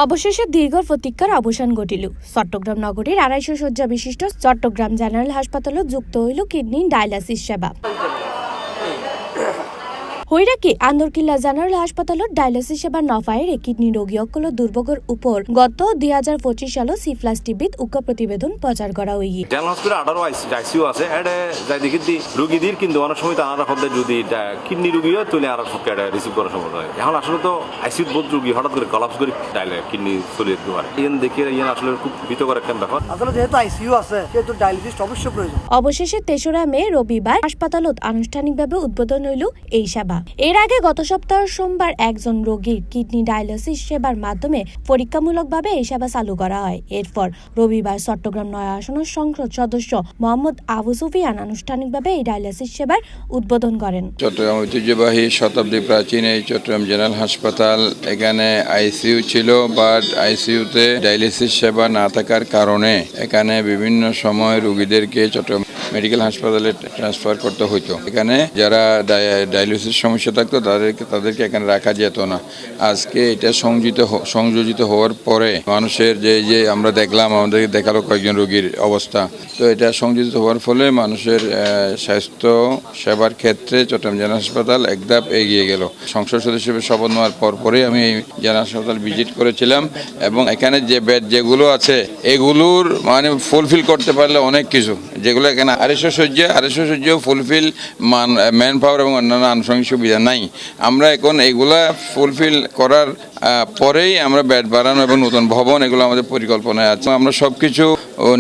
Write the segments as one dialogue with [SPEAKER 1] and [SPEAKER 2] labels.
[SPEAKER 1] অবশেষে দীর্ঘ প্রতীক্ষার অবসান ঘটিল। চট্টগ্রাম নগরীর ২৫০ শয্যা বিশিষ্ট চট্টগ্রাম জেনারেল হাসপাতালত যুক্ত হইল কিডনি ডায়ালাইসিস সেবা। হৈরাকি আন্দরকিল্লা জেনারেল হাসপাতালত ডায়ালাইসিস সেবা নপায়ের কিডনি রোগীসকল দুর্ভোগের উপর গত ২০২৫ সাল সিপ্লাস টিভিত উক্ত প্রতিবেদন প্রচার করা হইয়ে
[SPEAKER 2] জেনারেল হসপিটাল 18 আইসিইউ আছে এডে যাই দেখি রোগীদের কিন্তু অনেক সময় তারা হতে যদি কিডনি রোগীও তুলে আর পক্ষে রিসিভ করা সম্ভব হয়। এখন আসলে তো আইসিইউ বহুত রোগী হঠাৎ করে কলাপস করে কিডনি চলে যেতে পারে। ইয়ান দেখে ইয়ান আসলে খুব ভীতকর একটা ব্যাপার।
[SPEAKER 3] আসলে যেহেতু আইসিইউ আছে সেহেতু ডায়ালিসিস অবশ্যই প্রয়োজন।
[SPEAKER 1] অবশেষে ৩রা মে রবিবার হাসপাতালত আনুষ্ঠানিকভাবে উদ্বোধন হইল এই সেবা। এর আগে গত সপ্তাহ সোমবার একজন রোগীর কিডনি ডায়ালিসিস সেবার মাধ্যমে পরীক্ষামূলকভাবে এই সেবা চালু করা হয়। এরপর রবিবার চট্টগ্রাম ৯ আসনের সংসদ সদস্য মোহাম্মদ আবু সুফিয়ান আনুষ্ঠানিকভাবে এই ডায়ালিসিস সেবার উদ্বোধন করেন।
[SPEAKER 4] চট্টগ্রাম ঐতিহ্যবাহী শতাব্দী প্রাচীন এই চট্টগ্রাম জেনারেল হাসপাতাল, এখানে আইসিইউ ছিল, বাট আইসিইউতে ডায়ালিসিস সেবা না থাকার কারণে এখানে বিভিন্ন সময় রোগীদেরকে চট্টগ্রাম মেডিকেল হাসপাতালে ট্রান্সফার করতে হইতো। এখানে যারা ডায়ালিসিস সমস্যা থাকতো তাদেরকে এখানে রাখা যেত না। আজকে এটা সংযোজিত হওয়ার পরে মানুষের যে আমরা দেখলাম, আমাদেরকে দেখালো কয়েকজন রোগীর অবস্থা, তো এটা সংযোজিত হওয়ার ফলে মানুষের স্বাস্থ্য সেবার ক্ষেত্রে চট্টগ্রাম জেনারেল হাসপাতাল একধাপ এগিয়ে গেল। সংসদ সদস্য হিসেবে শপথ নেওয়ার পরে আমি এই জেনারেল হাসপাতাল ভিজিট করেছিলাম এবং এখানে যে বেড যেগুলো আছে এগুলোর মানে ফুলফিল করতে পারলে অনেক কিছু, যেগুলো এখানে ২৫০ শয্যাও ফুলফিল ম্যান পাওয়ার এবং অন্যান্য আনুষঙ্গিক সুবিধা নাই। আমরা এখন এগুলা ফুলফিল করার পরেই আমরা বেড বাড়ানো এবং নতুন ভবন এগুলো আমাদের পরিকল্পনায় আছে। আমরা সব কিছু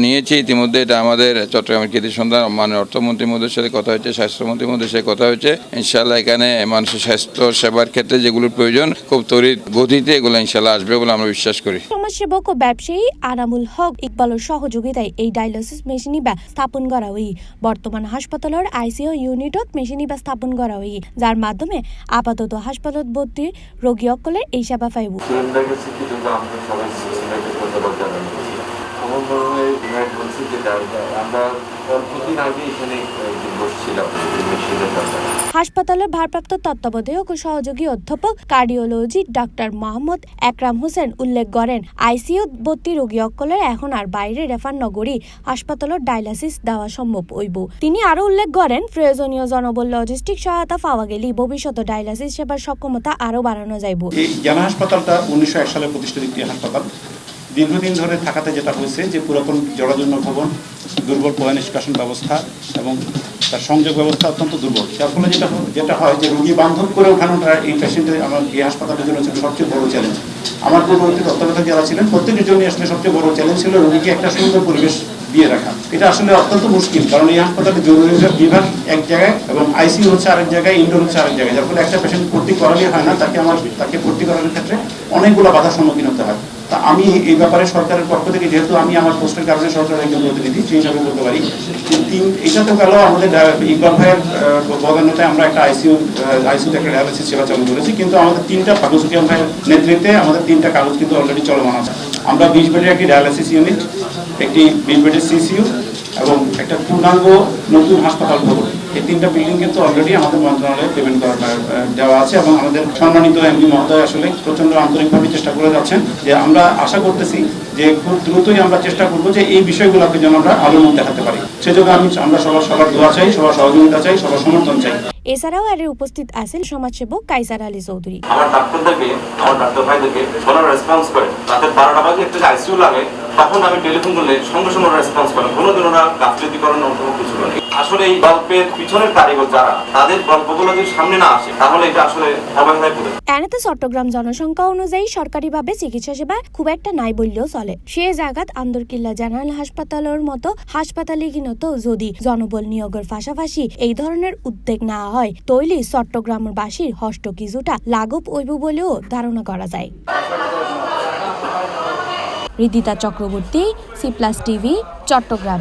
[SPEAKER 4] নিয়েছি ইতিমধ্যে। এটা আমাদের চট্টগ্রামের কৃতি সন্ধান অর্থমন্ত্রীর মধ্যে সাথে কথা হয়েছে, স্বাস্থ্যমন্ত্রীর মধ্যে সাথে কথা হয়েছে। ইনশাল্লাহ এখানে মানুষের স্বাস্থ্য সেবার ক্ষেত্রে যেগুলোর প্রয়োজন খুব তড়িৎ গতিতে এগুলো ইনশাল্লাহ আসবে বলে আমরা বিশ্বাস করি।
[SPEAKER 1] সমাজসেবক ও ব্যবসায়ী আনামুল হক ইকবালের সহযোগিতায় এই ডায়ালিসিস মেশিনিবা স্থাপন করা হই। বর্তমান হাসপাতালের আইসিইউ ইউনিটত মেশিনিবা স্থাপন করা হই, যার মাধ্যমে আপাতত হাসপাতালত ভর্তি রোগীসকলের এই সেবা পাইব। হাসপাতালের ভারপ্রাপ্ত তত্ত্বাবধায়ক ও সহযোগী অধ্যাপক কার্ডিওলজি ডাক্তার মোহাম্মদ একরাম হোসেন উল্লেখ করেন, আইসিইউ ভর্তি রোগীসকলের এখন আর বাইরে রেফার নগরী হাসপাতালের ডায়ালিসিস দেওয়া সম্ভব হইব। তিনি আরো উল্লেখ করেন, প্রয়োজনীয় জনবল লজিস্টিক সহায়তা পাওয়া গেলে ভবিষ্যতে ডায়ালিসিস সেবার সক্ষমতা আরো বাড়ানো যাইব।
[SPEAKER 5] এই জেনারেল হাসপাতালটা ১৯০১ সালে প্রতিষ্ঠিত একটি হাসপাতাল। দীর্ঘদিন ধরে থাকাতে যেটা হয়েছে যে পুরাতন জরাজীর্ণ ভবন, দুর্বল পয় নিষ্কাশন ব্যবস্থা এবং তার সংযোগ ব্যবস্থা অত্যন্ত দুর্বল। যার ফলে যেটা হয় যে রোগী বান্ধব করে ওঠানোটা এই পেশেন্টের আমার এই হাসপাতালের জন্য ছিল সবচেয়ে বড় চ্যালেঞ্জ। আমার পূর্ববর্তী তত্ত্বাবধায়ক যারা ছিলেন প্রত্যেকের জন্য আসলে সবচেয়ে বড় চ্যালেঞ্জ ছিল রোগীকে একটা সুন্দর পরিবেশ দিয়ে রাখা। এটা আসলে অত্যন্ত মুশকিল, কারণ এই হাসপাতালে জরুরি বিভাগ এক জায়গায় এবং আইসিইউ হচ্ছে আরেক জায়গায়, ইনডোর হচ্ছে আরেক জায়গায়। যার ফলে একটা পেশেন্ট ভর্তি করালে হয় না, তাকে ভর্তি করানোর ক্ষেত্রে অনেকগুলো বাধার সম্মুখীন হতে হয়। তা আমি এই ব্যাপারে সরকারের পক্ষ থেকে, যেহেতু আমি আমার পোস্টের কারণে সরকারের একজন প্রতিনিধি, সেই হিসাবে বলতে পারি এটা তো গেল আমাদের ইকবাল ভাইয়ের বদান্যতায় আমরা একটা আইসিইউতে একটা ডায়ালিসিস সেবা চালু করেছি, কিন্তু আমাদের ৩টা আবু সুফিয়ান ভাইয়ের নেতৃত্বে আমাদের ৩টা কাগজ কিন্তু অলরেডি চলমান আছে। আমরা ২০ বেডের একটি ডায়ালিসিস ইউনিট, একটি ২০ বেডের সিসিইউ এবং একটা পূর্ণাঙ্গ নতুন হাসপাতাল ভবন, এই ৩টা বিল্ডিং কিন্তু অলরেডি আমাদের মন্ত্রণালয়ে পেমেন্ট দেওয়া আছে এবং আমাদের সম্মানিত এমপি মহোদয় আসলে প্রচন্ড আন্তরিকভাবে চেষ্টা করে যাচ্ছেন। যে আমরা আশা করতেছি যে খুব দ্রুতই আমরা চেষ্টা করবো যে এই বিষয়গুলোকে যেন আমরা আলোর মধ্যে দেখাতে পারি। সেজন্য আমরা সবার দোয়া চাই, সবার সহযোগিতা চাই, সবার সমর্থন চাই।
[SPEAKER 1] এছাড়াও এর উপস্থিত আছেন সমাজসেবক কাইসার আলী চৌধুরী।
[SPEAKER 2] আমার ডাক্তার ভাইদেরকে ওরা রেসপন্স করে, রাতের 12টা বাজে একটা আইসিইউ লাগে, তখন আমি টেলিফোন করলে সঙ্গে সঙ্গে ওরা রেসপন্স করেন। কোনোদিন ওরা গাফিলতি করেন না, কিছু করে। আসলে এই গল্পের পিছনের কারিগর যারা, তাদের গল্পগুলো যদি সামনে না আসে তাহলে এটা আসলে অবহেলায় পড়ে।
[SPEAKER 1] এনাতে চট্টগ্রাম জনসংখ্যা অনুযায়ী সরকারিভাবে চিকিৎসা সেবা খুব একটা নাই বললেও চলে। সে জায়গাত আন্দরকিল্লা জেনারেল হাসপাতালের মতো হাসপাতালে কিনত যদি জনবল নিয়োগের পাশাপাশি এই ধরনের উদ্যোগ না হয় তৈলি চট্টগ্রামের বাসীর হষ্ট কিছুটা লাঘব হইব বলেও ধারণা করা যায়। Ridita Chakraborty, C Plus TV, Chittagong.